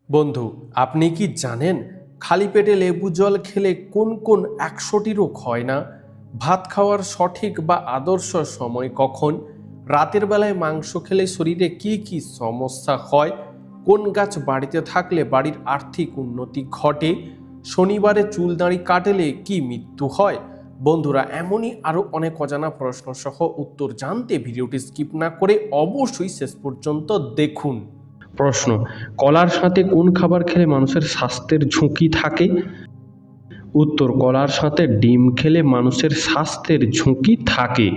বন্ধু, আপনি কি জানেন খালি পেটে লেবু জল খেলে কোন কোন 100টি রোগ হয় না? ভাত খাওয়ার সঠিক বা আদর্শ সময় কখন? রাতের বেলায় মাংস খেলে শরীরে কি কি সমস্যা হয়? কোন গাছ বাড়িতে থাকলে বাড়ির আর্থিক উন্নতি ঘটে? শনিবারে চুল দাড়ি কাটলে কি মৃত্যু হয়? বন্ধুরা, এমনই আরও অনেক অজানা প্রশ্ন সহ উত্তর জানতে ভিডিওটি স্কিপ না করে অবশ্যই শেষ পর্যন্ত দেখুন। প্রশ্ন: কলার সাথে কোন খাবার খেলে মানুষের স্বাস্থ্যের ঝুঁকি থাকে? উত্তর: কলার সাথে ডিম খেলে মানুষের স্বাস্থ্যের ঝুঁকি থাকে।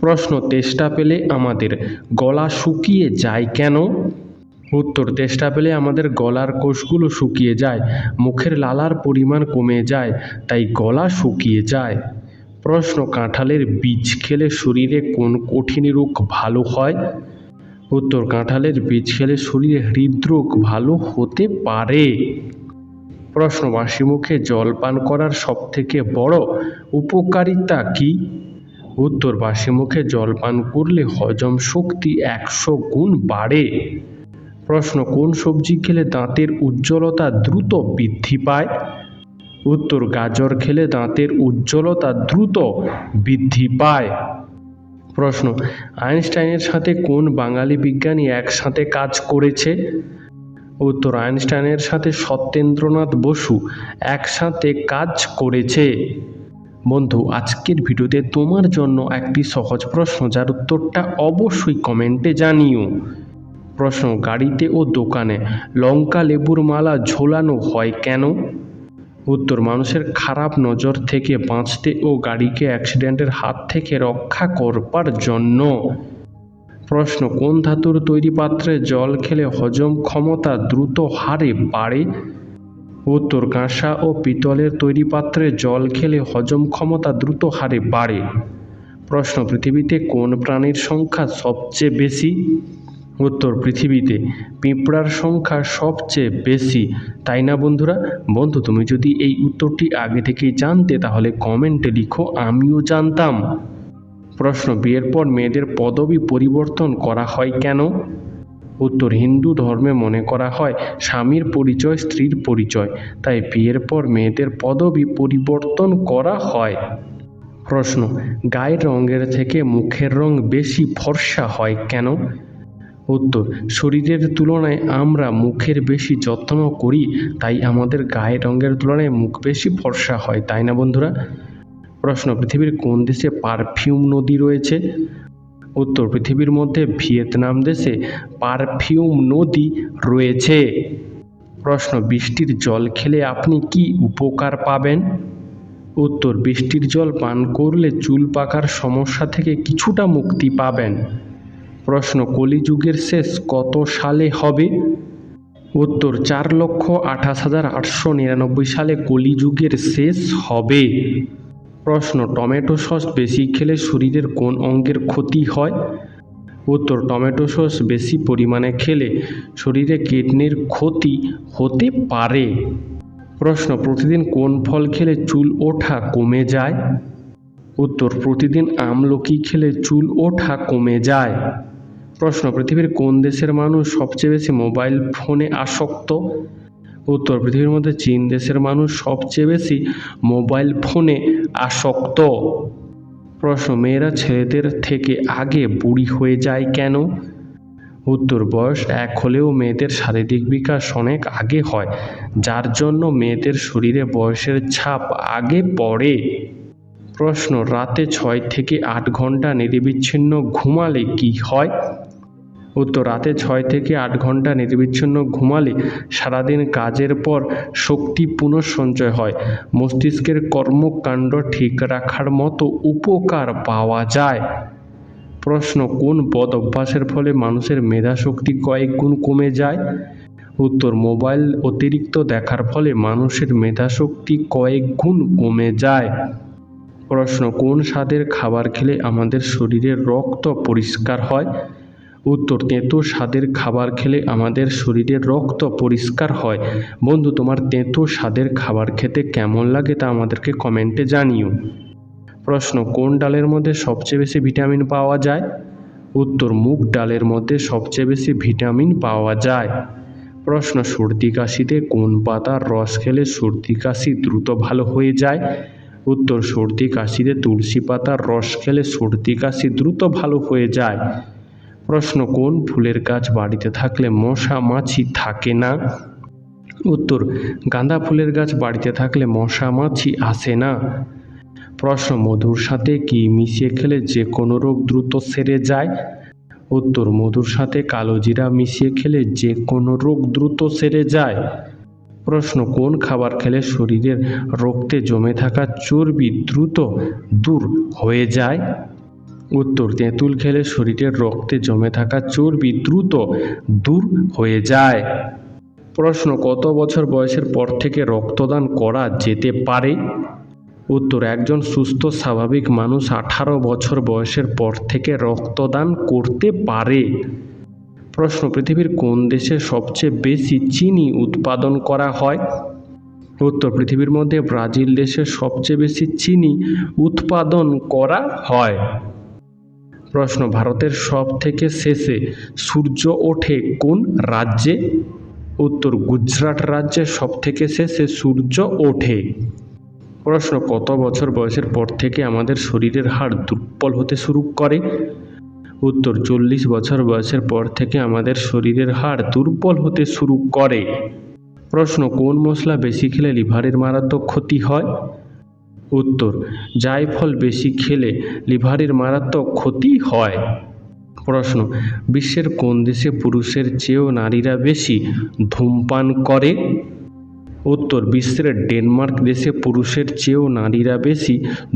প্রশ্ন: তেষ্টা পেলে আমাদের গলা শুকিয়ে যায় কেন? উত্তর: তেষ্টা পেলে আমাদের গলার কোষগুলো শুকিয়ে যায়, মুখের লালার পরিমাণ কমে যায়, তাই গলা শুকিয়ে যায়। প্রশ্ন: কাঁঠালের বীজ খেলে শরীরে কোন কঠিন রোগ ভালো হয়? উত্তর: কাঁঠালের বীজ খেলে শরীরে হৃদরোগ ভালো হতে পারে। প্রশ্ন: বাসি মুখে জল পান করার সবথেকে বড় উপকারিতা কি? উত্তর: বাসি মুখে জল পান করলে হজম শক্তি 100 গুণ বাড়ে। প্রশ্ন: কোন সবজি খেলে দাঁতের উজ্জ্বলতা দ্রুত বৃদ্ধি পায়? উত্তর: গাজর খেলে দাঁতের উজ্জ্বলতা দ্রুত বৃদ্ধি পায়। প্রশ্ন: আইনস্টাইনের সাথে কোন বাঙালি বিজ্ঞানী একসাথে কাজ করেছে? উত্তর: আইনস্টাইনের সাথে সত্যেন্দ্রনাথ বসু একসাথে কাজ করেছে। বন্ধু, আজকের ভিডিওতে তোমার জন্য একটি সহজ প্রশ্ন, যার উত্তরটা অবশ্যই কমেন্টে জানিও। প্রশ্ন: গাড়িতে ও দোকানে লঙ্কা লেবুর মালা ঝোলানো হয় কেন? উত্তর: মানুষের খারাপ নজর থেকে বাঁচতে ও গাড়িকে অ্যাক্সিডেন্টের হাত থেকে রক্ষা করবার জন্য। প্রশ্ন: কোন ধাতুর তৈরি পাত্রে জল খেলে হজম ক্ষমতা দ্রুত হারে বাড়ে? উত্তর: কাঁসা ও পিতলের তৈরি পাত্রে জল খেলে হজম ক্ষমতা দ্রুত হারে বাড়ে। প্রশ্ন: পৃথিবীতে কোন প্রাণীর সংখ্যা সবচেয়ে বেশি? উত্তর: পৃথিবীতে পিঁপড়ার সংখ্যা সবচেয়ে বেশি, তাই না বন্ধুরা? বন্ধু, তুমি যদি এই উত্তরটি আগে থেকেই জানতে তাহলে কমেন্টে লিখো আমিও জানতাম। প্রশ্ন: বিয়ের পর মেয়েদের পদবি পরিবর্তন করা হয় কেন? উত্তর: হিন্দু ধর্মে মনে করা হয় স্বামীর পরিচয় স্ত্রীর পরিচয়, তাই বিয়ের পর মেয়েদের পদবি পরিবর্তন করা হয়। প্রশ্ন: গায়ের রঙের থেকে মুখের রং বেশি ফর্সা হয় কেন? উত্তর: শরীরের তুলনায় আমরা মুখের বেশি যত্ন করি, তাই আমাদের গায়ের রঙের তুলনায় মুখ বেশি ফর্সা হয়, তাই না বন্ধুরা? প্রশ্ন: পৃথিবীর কোন দেশে পারফিউম নদী রয়েছে? উত্তর: পৃথিবীর মধ্যে ভিয়েতনাম দেশে পারফিউম নদী রয়েছে। প্রশ্ন: বৃষ্টির জল খেলে আপনি কি উপকার পাবেন? উত্তর: বৃষ্টির জল পান করলে চুল পাকার সমস্যা থেকে কিছুটা মুক্তি পাবেন। প্রশ্ন: কলিযুগের শেষ কত সালে হবে? উত্তর: 4,28,899 সালে কলিযুগের শেষ হবে। প্রশ্ন: টমেটো সস বেশি খেলে শরীরের কোন অঙ্গের ক্ষতি হয়? উত্তর: টমেটো সস বেশি পরিমাণে খেলে শরীরে কিডনির ক্ষতি হতে পারে। প্রশ্ন: প্রতিদিন কোন ফল খেলে চুল ওঠা কমে যায়? উত্তর: প্রতিদিন আমলকি খেলে চুল ওঠা কমে যায়। প্রশ্ন: পৃথিবীর কোন দেশের মানুষ সবচেয়ে বেশি মোবাইল ফোনে আসক্ত? উত্তর: পৃথিবীর মধ্যে চীন দেশের মানুষ সবচেয়ে বেশি মোবাইল ফোনে আসক্ত। প্রশ্ন: মেয়েরা ছেলেদের থেকে আগে বুড়ি হয়ে যায় কেন? উত্তর: বয়স 1 হলেও মেয়েদের শারীরিক বিকাশ অনেক আগে হয়, যার জন্য মেয়েদের শরীরে বয়সের ছাপ আগে পড়ে। প্রশ্ন: রাতে 6 থেকে 8 ঘন্টা নিরবিচ্ছিন্ন ঘুমালে কি হয়? উত্তর: রাতে 6 থেকে 8 ঘন্টা নিরবিচ্ছিন্ন ঘুমালে সারাদিন কাজের পর শক্তি পুনঃসঞ্চয় হয়, মস্তিষ্কের কর্মকাণ্ড ঠিক রাখার মতো উপকার পাওয়া যায়। প্রশ্ন: কোন বদ অভ্যাসের ফলে মানুষের মেধাশক্তি কয়েক গুণ কমে যায়? উত্তর: মোবাইল অতিরিক্ত দেখার ফলে মানুষের মেধাশক্তি কয়েক গুণ কমে যায়। প্রশ্ন: কোন স্বাদের খাবার খেলে আমাদের শরীরের রক্ত পরিষ্কার হয়? উত্তর: তেঁতো স্বাদের খাবার খেলে আমাদের শরীরের রক্ত পরিষ্কার হয়। বন্ধু, তোমার তেঁতো স্বাদের খাবার খেতে কেমন লাগে তা আমাদেরকে কমেন্টে জানিও। প্রশ্ন: কোন ডালের মধ্যে সবচেয়ে বেশি ভিটামিন পাওয়া যায়? উত্তর: মুগ ডালের মধ্যে সবচেয়ে বেশি ভিটামিন পাওয়া যায়। প্রশ্ন, সর্দি কাশিতে কোন পাতার রস খেলে সর্দি কাশি দ্রুত ভালো হয়ে যায়? উত্তর, সর্দি কাশিতে তুলসী পাতার রস খেলে সর্দি কাশি দ্রুত ভালো হয়ে যায়। প্রশ্ন, কোন ফুলের গাছ বাড়িতে থাকলে মশা মাছি থাকে না? উত্তর, গাঁদা ফুলের গাছ বাড়িতে থাকলে মশা মাছি আসে না। প্রশ্ন, মধুর সাথে কি মিশিয়ে খেলে যে কোনো রোগ দ্রুত সেরে যায়? উত্তর, মধুর সাথে কালো জিরা মিশিয়ে খেলে যে কোনো রোগ দ্রুত সেরে যায়। প্রশ্ন, কোন খাবার খেলে শরীরের রক্তে জমে থাকা চর্বি দ্রুত দূর হয়ে যায়? উত্তর, তেঁতুল খেলে শরীরের রক্তে জমে থাকা চর্বি দ্রুত দূর হয়ে যায়। প্রশ্ন, কত বছর বয়সের পর থেকে রক্তদান করা যেতে পারে? উত্তর, একজন সুস্থ স্বাভাবিক মানুষ 18 বছর বয়সের পর থেকে রক্তদান করতে পারে। প্রশ্ন, পৃথিবীর কোন দেশে সবচেয়ে বেশি চিনি উৎপাদন করা হয়? উত্তর, পৃথিবীর মধ্যে ব্রাজিল দেশে সবচেয়ে বেশি চিনি উৎপাদন করা হয়। প্রশ্ন, ভারতের সব থেকে শেষে সূর্য ওঠে কোন রাজ্যে? উত্তর, গুজরাট রাজ্যে সব থেকে শেষে সূর্য ওঠে। প্রশ্ন, কত বছর বয়সের পর থেকে আমাদের শরীরের হাড় দুর্বল হতে শুরু করে? উত্তর, 40 বছর বয়সের পর থেকে আমাদের শরীরের হাড় দুর্বল হতে শুরু করে। প্রশ্ন, কোন মশলা বেশি খেলে লিভারের মারাত্মক ক্ষতি হয়? উত্তর, জায়ফল বেশি খেলে লিভারের মারাত্মক ক্ষতি হয়। প্রশ্ন, বিশ্বের কোন দেশে পুরুষের চেয়েও নারীরা বেশি ধূমপান করে? উত্তর, বিশ্বের ডেনমার্ক দেশে পুরুষের চেয়েও নারীরা বেশি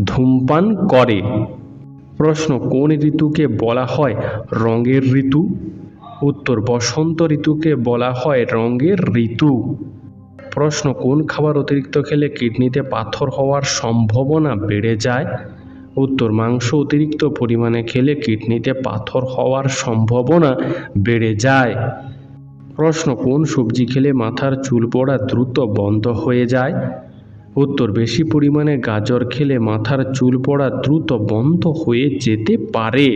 ধূমপান করে। প্রশ্ন, কোন ঋতুকে বলা হয় রঙের ঋতু? উত্তর, বসন্ত ঋতুকে বলা হয় রঙের ঋতু। প্রশ্ন, কোন খাবার অতিরিক্ত খেলে কিডনিতে পাথর হওয়ার সম্ভাবনা বেড়ে যায়? উত্তর, মাংস অতিরিক্ত পরিমাণে খেলে কিডনিতে পাথর হওয়ার সম্ভাবনা বেড়ে যায়। প্রশ্ন, কোন সবজি খেলে মাথার চুল পড়া দ্রুত বন্ধ হয়ে যায়? উত্তর, বেশি পরিমাণে গাজর খেলে মাথার চুল পড়া দ্রুত বন্ধ হয়ে যেতে পারে।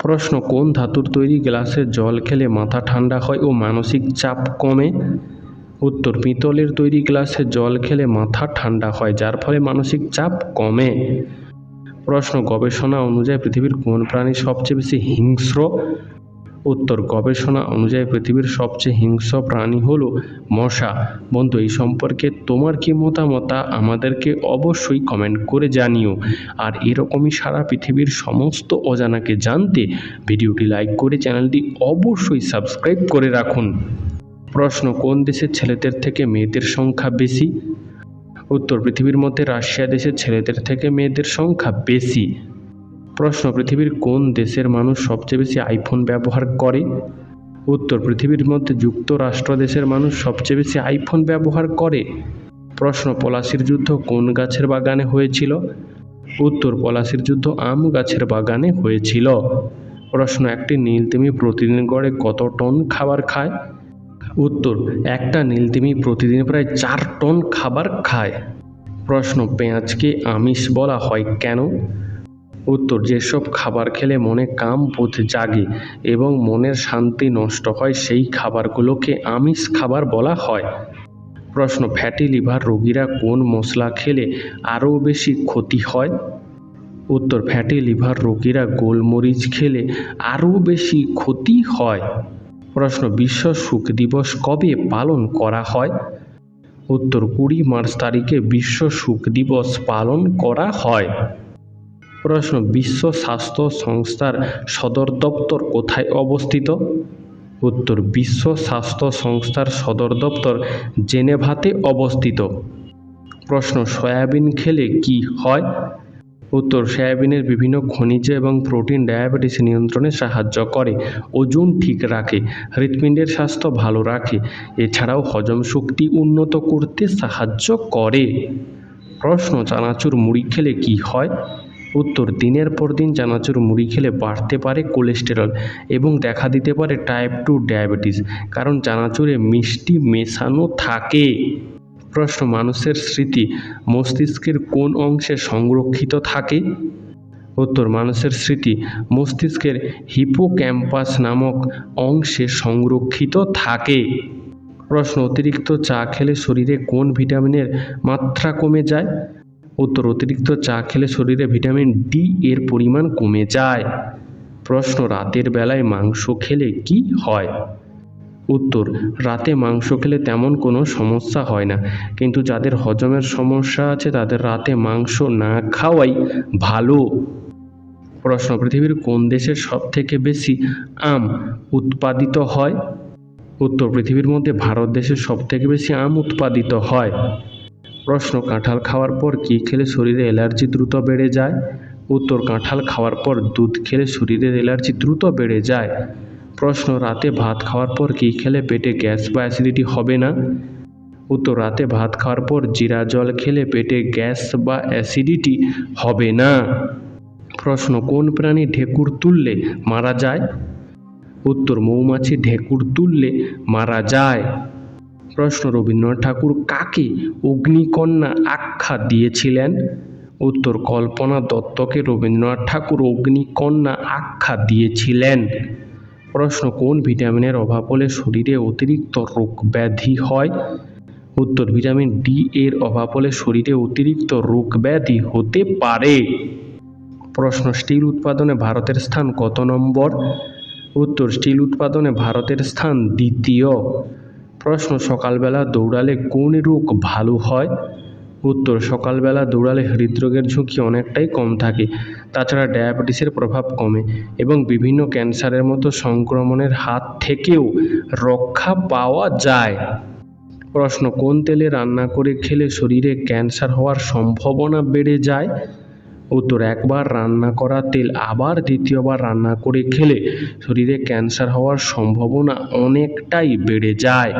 প্রশ্ন, কোন ধাতুর তৈরি গ্লাসে জল খেলে মাথা ঠান্ডা হয় ও মানসিক চাপ কমে? উত্তর, পিতলের তৈরি গ্লাসে জল খেলে মাথা ঠান্ডা হয়, যার ফলে মানসিক চাপ কমে। প্রশ্ন, গবেষণা অনুযায়ী পৃথিবীর কোন প্রাণী সবচেয়ে বেশি হিংস্র? উত্তর, গবেষণা অনুযায়ী পৃথিবীর সবচেয়ে হিংস্র প্রাণী হলো মশা। বন্ধু, এই সম্পর্কে তোমার কি মতামত আমাদেরকে অবশ্যই কমেন্ট করে জানিও। আর এরকমই সারা পৃথিবীর সমস্ত অজানাকে জানতে ভিডিওটি লাইক করে চ্যানেলটি অবশ্যই সাবস্ক্রাইব করে রাখুন। প্রশ্ন, কোন দেশের ছেলেদের থেকে মেয়েদের সংখ্যা বেশি? উত্তর, পৃথিবীর মধ্যে রাশিয়া দেশের ছেলেদের থেকে মেয়েদের সংখ্যা বেশি। প্রশ্ন, পৃথিবীর কোন দেশের মানুষ সবচেয়ে বেশি আইফোন ব্যবহার করে? উত্তর, পৃথিবীর মধ্যে যুক্তরাষ্ট্র দেশের মানুষ সবচেয়ে বেশি আইফোন ব্যবহার করে। প্রশ্ন, পলাশির যুদ্ধ কোন গাছের বাগানে হয়েছিল? উত্তর, পলাশির যুদ্ধ আম গাছের বাগানে হয়েছিল। প্রশ্ন, একটি নীলতিমি প্রতিদিন গড়ে কত টন খাবার খায়? উত্তর, একটা নীলতিমি প্রতিদিন প্রায় 4 টন খাবার খায়। প্রশ্ন, পেঁয়াজকে আমিষ বলা হয় কেন? উত্তর, যেসব খাবার খেলে মনে কামবোধ জাগে এবং মনের শান্তি নষ্ট হয় সেই খাবারগুলোকে আমিষ খাবার বলা হয়। প্রশ্ন, ফ্যাটি লিভার রোগীরা কোন মশলা খেলে আরও বেশি ক্ষতি হয়? উত্তর, ফ্যাটি লিভার রোগীরা গোলমরিচ খেলে আরও বেশি ক্ষতি হয়। প্রশ্ন, বিশ্ব শোক দিবস কবে পালন করা হয়? উত্তর, 20 মার্চ তারিখে বিশ্ব শোক দিবস পালন করা হয়। প্রশ্ন, বিশ্ব স্বাস্থ্য সংস্থার সদর দপ্তর কোথায় অবস্থিত? উত্তর, বিশ্ব স্বাস্থ্য সংস্থার সদর দপ্তর জেনেভাতে অবস্থিত। প্রশ্ন, সয়াবিন খেলে কি হয়? উত্তর, সয়াবিনের বিভিন্ন খনিজ এবং প্রোটিন ডায়াবেটিস নিয়ন্ত্রণে সাহায্য করে, ওজন ঠিক রাখে, হৃৎপিণ্ডের স্বাস্থ্য ভালো রাখে, এছাড়াও হজম শক্তি উন্নত করতে সাহায্য করে। প্রশ্ন, চানাচুর মুড়ি খেলে কি হয়? উত্তর, দিনের পর দিন চানাচুর মুড়ি খেলে বাড়তে পারে কোলেস্টেরল এবং দেখা দিতে পারে টাইপ 2 ডায়াবেটিস, কারণ চানাচুরে মিষ্টি মেশানো থাকে। প্রশ্ন, মানুষের স্মৃতি মস্তিষ্কের কোন অংশে সংরক্ষিত থাকে? উত্তর, মানুষের স্মৃতি মস্তিষ্কের হিপোক্যাম্পাস নামক অংশে সংরক্ষিত থাকে। প্রশ্ন, অতিরিক্ত চা খেলে শরীরে কোন ভিটামিনের মাত্রা কমে যায়? উত্তর, অতিরিক্ত চা খেলে শরীরে ভিটামিন ডি এর পরিমাণ কমে যায়। প্রশ্ন, রাতের বেলায় মাংস খেলে কি হয়? উত্তর, রাতে মাংস খেলে তেমন কোনো সমস্যা হয় না, কিন্তু যাদের হজমের সমস্যা আছে তাদের রাতে মাংস না খাওয়াই ভালো। প্রশ্ন, পৃথিবীর কোন দেশের সবথেকে বেশি আম উৎপাদিত হয়? উত্তর, পৃথিবীর মধ্যে ভারত দেশের সবথেকে বেশি আম উৎপাদিত হয়। প্রশ্ন, কাঁঠাল খাওয়ার পর কী খেলে শরীরে অ্যালার্জি দ্রুত বেড়ে যায়? উত্তর, কাঁঠাল খাওয়ার পর দুধ খেলে শরীরের অ্যালার্জি দ্রুত বেড়ে যায়। প্রশ্ন, রাতে ভাত খাওয়ার পর কী খেলে পেটে গ্যাস বা অ্যাসিডিটি হবে না? উত্তর, রাতে ভাত খাওয়ার পর জিরা জল খেলে পেটে গ্যাস বা অ্যাসিডিটি হবে না। প্রশ্ন, কোন প্রাণী ঢেকুর তুললে মারা যায়? উত্তর, মৌমাছি ঢেকুর তুললে মারা যায়। প্রশ্ন, রবীন্দ্রনাথ ঠাকুর কাকে অগ্নিকন্যা আখ্যা দিয়েছিলেন? উত্তর, কল্পনা দত্তকে রবীন্দ্রনাথ ঠাকুর অগ্নিকন্যা আখ্যা দিয়েছিলেন। প্রশ্ন, কোন ভিটামিনের অভাব হলে শরীরে অতিরিক্ত রোগ ব্যাধি হয়? উত্তর, ভিটামিন ডি এর অভাব হলে শরীরে অতিরিক্ত রোগ ব্যাধি হতে পারে। প্রশ্ন, স্টিল উৎপাদনে ভারতের স্থান কত নম্বর? উত্তর, স্টিল উৎপাদনে ভারতের স্থান দ্বিতীয়। প্রশ্ন, সকালবেলা দৌড়ালে কোন রোগ ভালো হয়? উত্তর, সকালবেলা দৌড়ালে হৃদরোগের ঝুঁকি অনেকটাই কম থাকে, তাছাড়া ডায়াবেটিসের প্রভাব কমে এবং বিভিন্ন ক্যান্সারের মতো সংক্রমণের হাত থেকেও রক্ষা পাওয়া যায়। প্রশ্ন, কোন তেলে রান্না করে খেলে শরীরে ক্যান্সার হওয়ার সম্ভাবনা বেড়ে যায়? উত্তর, একবার রান্না করা তেল আবার দ্বিতীয়বার রান্না করে খেলে শরীরে ক্যান্সার হওয়ার সম্ভাবনা অনেকটাই বেড়ে যায়।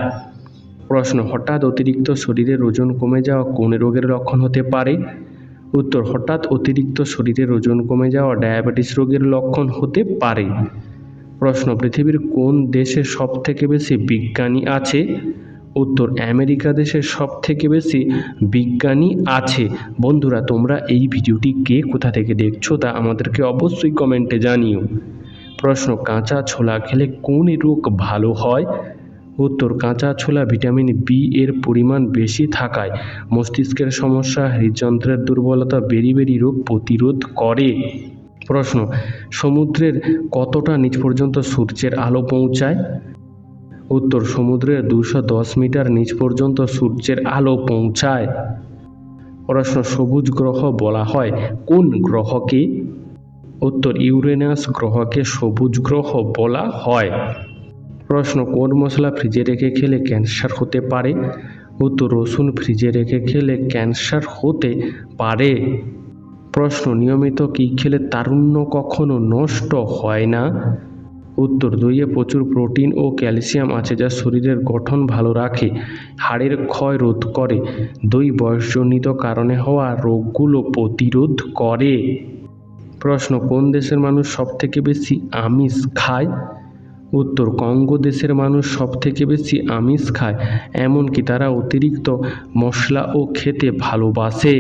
প্রশ্ন, হঠাৎ অতিরিক্ত শরীরের ওজন কমে যাওয়া কোন রোগের লক্ষণ হতে পারে? উত্তর, হঠাৎ অতিরিক্ত শরীরের ওজন কমে যাওয়া ডায়াবেটিস রোগের লক্ষণ হতে পারে। প্রশ্ন, পৃথিবীর কোন দেশে সবথেকে বেশি বিজ্ঞানী আছে? উত্তর, আমেরিকা দেশে সবথেকে বেশি বিজ্ঞানী আছে। বন্ধুরা, তোমরা এই ভিডিওটি কে কোথা থেকে দেখছো তা আমাদেরকে অবশ্যই কমেন্টে জানিও। প্রশ্ন, কাঁচা ছোলা খেলে কোন রোগ ভালো হয়? উত্তর, কাঁচা ছোলা ভিটামিন বি এর পরিমাণ বেশি থাকায় মস্তিষ্কের সমস্যা, হৃদযন্ত্রের দুর্বলতা, বেরি রোগ প্রতিরোধ করে। প্রশ্ন, সমুদ্রের কতটা নিচ পর্যন্ত সূর্যের আলো পৌঁছায়? উত্তর, সমুদ্রের 210 মিটার নিচ পর্যন্ত সূর্যের আলো পৌঁছায়। প্রশ্ন, সবুজ গ্রহ বলা হয় কোন গ্রহকে? উত্তর, ইউরেনাস গ্রহকে সবুজ গ্রহ বলা হয়। প্রশ্ন, কোন মশলা ফ্রিজে রেখে খেলে ক্যান্সার হতে পারে? উত্তর, রসুন ফ্রিজে রেখে খেলে ক্যান্সার হতে পারে। প্রশ্ন, নিয়মিত কী খেলে তারুণ্য কখনো নষ্ট হয় না? উত্তর, দইয়ে প্রচুর প্রোটিন ও ক্যালসিয়াম আছে যা শরীরের গঠন ভালো রাখে, হাড়ের ক্ষয় রোধ করে, দই বয়সজনিত কারণে হওয়া রোগগুলো প্রতিরোধ করে। প্রশ্ন, কোন দেশের মানুষ সবথেকে বেশি আমিষ খায়? উত্তর, কঙ্গো দেশের মানুষ সবথেকে বেশি আমিষ খায়, এমনকি তারা অতিরিক্ত মশলাও খেতে ভালোবাসে।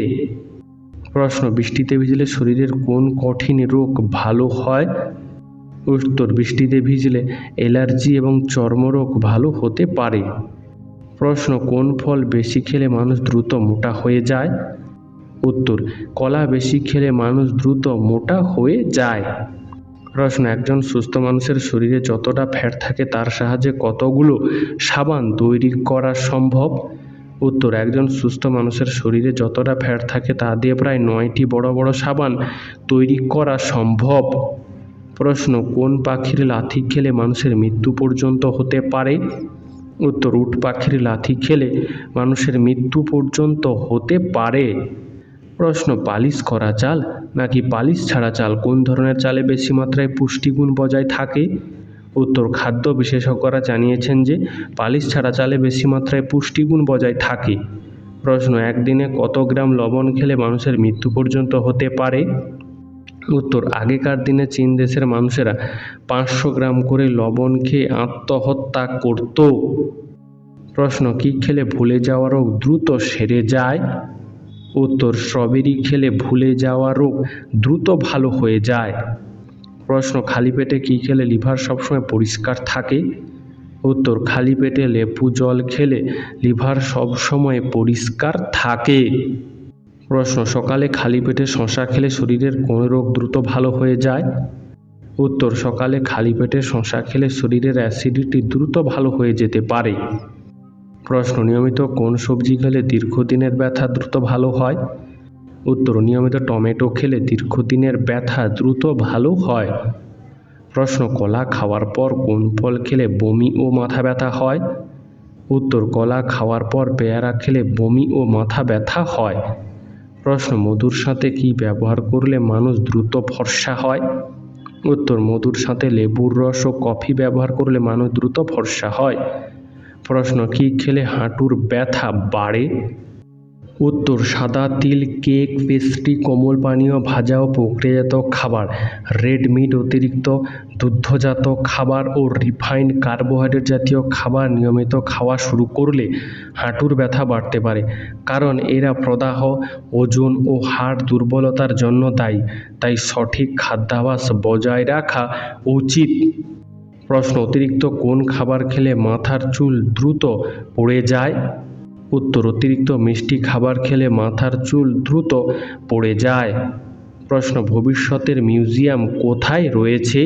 প্রশ্ন, বৃষ্টিতে ভিজলে শরীরের কোন কঠিন রোগ ভালো হয়? উত্তর, বৃষ্টিতে ভিজলে অ্যালার্জি এবং চর্মরোগ ভালো হতে পারে। প্রশ্ন, কোন ফল বেশি খেলে মানুষ দ্রুত মোটা হয়ে যায়? উত্তর, কলা বেশি খেলে মানুষ দ্রুত মোটা হয়ে যায়। প্রশ্ন, একজন সুস্থ মানুষের শরীরে যতটা ফ্যাট থাকে তার সাহায্যে কতগুলো সাবান তৈরি করা সম্ভব? উত্তর, একজন সুস্থ মানুষের শরীরে যতটা ফ্যাট থাকে তা দিয়ে প্রায় 9টি বড় বড় সাবান তৈরি করা সম্ভব। প্রশ্ন, কোন পাখির লাথি খেলে মানুষের মৃত্যু পর্যন্ত হতে পারে? উত্তর, উট পাখির লাথি খেলে মানুষের মৃত্যু পর্যন্ত হতে পারে। প্রশ্ন, পালিশ করা চাল নাকি পালিশ ছাড়া চাল কোন ধরনের চালে বেশি মাত্রায় পুষ্টিগুণ বজায় থাকে? উত্তর, খাদ্য বিশেষজ্ঞরা জানিয়েছেন যে পালিশ ছাড়া চালে বেশি মাত্রায় পুষ্টিগুণ বজায় থাকে। প্রশ্ন, একদিনে কত গ্রাম লবণ খেলে মানুষের মৃত্যু পর্যন্ত হতে পারে? উত্তর, আগেকার দিনে চীন দেশের মানুষেরা 500 গ্রাম করে লবণ খেয়ে আত্মহত্যা করত। প্রশ্ন, কি খেলে ভুলে যাওয়া রোগ দ্রুত সেরে যায়? উত্তর, স্ট্রবেরি খেলে ভুলে যাওয়া রোগ দ্রুত ভালো হয়ে যায়। প্রশ্ন, খালি পেটে কি খেলে লিভার সবসময় পরিষ্কার থাকে? উত্তর, খালি পেটে লেবু জল খেলে লিভার সবসময় পরিষ্কার থাকে। প্রশ্ন, সকালে খালি পেটে শশা খেলে শরীরের কোন রোগ দ্রুত ভালো হয়ে যায়? উত্তর, সকালে খালি পেটে শশা খেলে শরীরের অ্যাসিডিটি দ্রুত ভালো হয়ে যেতে পারে। প্রশ্ন, নিয়মিত কোন সবজি খেলে দীর্ঘদিনের ব্যথা দ্রুত ভালো হয়? উত্তর, নিয়মিত টমেটো খেলে দীর্ঘদিনের ব্যথা দ্রুত ভালো হয়। প্রশ্ন, কলা খাওয়ার পর কোন ফল খেলে বমি ও মাথা ব্যথা হয়? উত্তর, কলা খাওয়ার পর পেয়ারা খেলে বমি ও মাথা ব্যথা হয়। প্রশ্ন, মধুর সাথে কি ব্যবহার করলে মানুষ দ্রুত ফর্সা হয়? উত্তর, মধুর সাথে লেবুর রস ও কফি ব্যবহার করলে মানুষ দ্রুত ফর্সা হয়। প্রশ্ন, কি খেলে হাঁটুর ব্যথা বাড়ে? উত্তর, সাদা তিল, কেক, পেস্ট্রি, কোমল পানীয়, ভাজা ও প্রক্রিয়াজাত খাবার, রেড মিট, অতিরিক্ত দুগ্ধজাত খাবার ও রিফাইন্ড কার্বোহাইড্রেট জাতীয় খাবার নিয়মিত খাওয়া শুরু করলে হাঁটুর ব্যথা বাড়তে পারে, কারণ এরা প্রদাহ, ওজন ও হাড় দুর্বলতার জন্য দায়ী। তাই সঠিক খাদ্যাভ্যাস বজায় রাখা উচিত। প্রশ্ন, অতিরিক্ত কোন খাবার খেলে মাথার চুল দ্রুত পড়ে যায়? উত্তর, অতিরিক্ত মিষ্টি খাবার খেলে মাথার চুল দ্রুত পড়ে যায়। প্রশ্ন, ভবিষ্যতের মিউজিয়াম কোথায় রয়েছে?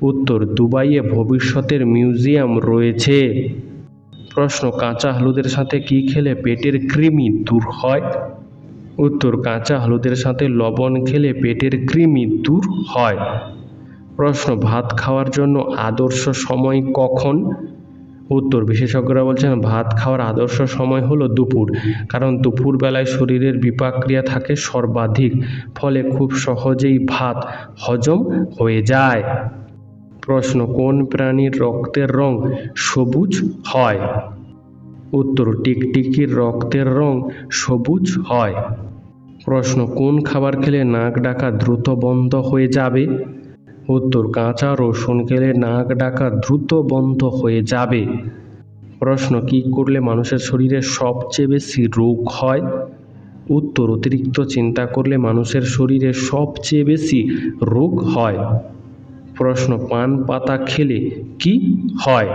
উত্তর, দুবাইয়ে ভবিষ্যতের মিউজিয়াম রয়েছে। প্রশ্ন, কাঁচা হলুদের সাথে কি খেলে পেটের কৃমি দূর হয়? উত্তর, কাঁচা হলুদের সাথে লবণ খেলে পেটের কৃমি দূর হয়। প্রশ্ন, ভাত খাওয়ার জন্য আদর্শ সময় কখন? উত্তর, বিশেষজ্ঞরা বলছেন ভাত খাওয়ার আদর্শ সময় হলো দুপুর, কারণ দুপুর বেলায় শরীরের বিপাক ক্রিয়া থাকে সর্বাধিক, ফলে খুব সহজেই ভাত হজম হয়ে যায়। প্রশ্ন, কোন প্রাণীর রক্তের রং সবুজ হয়? উত্তর, টিকটিকির রক্তের রং সবুজ হয়। প্রশ্ন, কোন খাবার খেলে নাক ডাকা দ্রুত বন্ধ হয়ে যাবে? উত্তর, কাঁচা রসুন খেলে নাক ডাকা দ্রুত বন্ধ হয়ে যাবে। প্রশ্ন, কি করলে মানুষের শরীরে সবচেয়ে বেশি রোগ হয়? উত্তর, অতিরিক্ত চিন্তা করলে মানুষের শরীরে সবচেয়ে বেশি রোগ হয়। প্রশ্ন, পান পাতা খেলে কি হয়?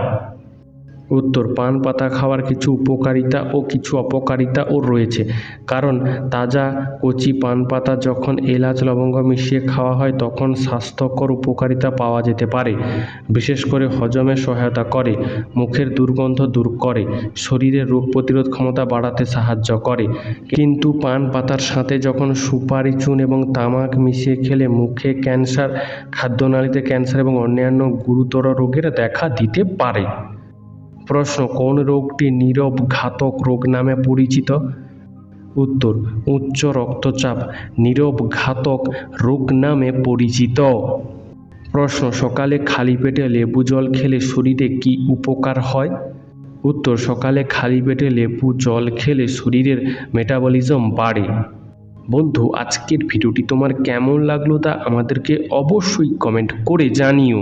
উত্তর, পান পাতা খাওয়ার কিছু উপকারিতা ও কিছু অপকারিতাও রয়েছে, কারণ তাজা কচি পান পাতা যখন এলাচ লবঙ্গ মিশিয়ে খাওয়া হয় তখন স্বাস্থ্যকর উপকারিতা পাওয়া যেতে পারে। বিশেষ করে হজমে সহায়তা করে, মুখের দুর্গন্ধ দূর করে, শরীরের রোগ প্রতিরোধ ক্ষমতা বাড়াতে সাহায্য করে। কিন্তু পান পাতার সাথে যখন সুপারি, চুন এবং তামাক মিশিয়ে খেলে মুখে ক্যান্সার, খাদ্যনালীতে ক্যান্সার এবং অন্যান্য গুরুতর রোগের দেখা দিতে পারে। প্রশ্ন, কোন রোগটি নীরব ঘাতক রোগ নামে পরিচিত? উত্তর, উচ্চ রক্তচাপ নীরব ঘাতক রোগ নামে পরিচিত। প্রশ্ন, সকালে খালি পেটে লেবু জল খেলে শরীরে কি উপকার হয়? উত্তর, সকালে খালি পেটে লেবু জল খেলে শরীরের মেটাবলিজম বাড়ে। বন্ধু, আজকের ভিডিওটি তোমার কেমন লাগলো তা আমাদেরকে অবশ্যই কমেন্ট করে জানিও।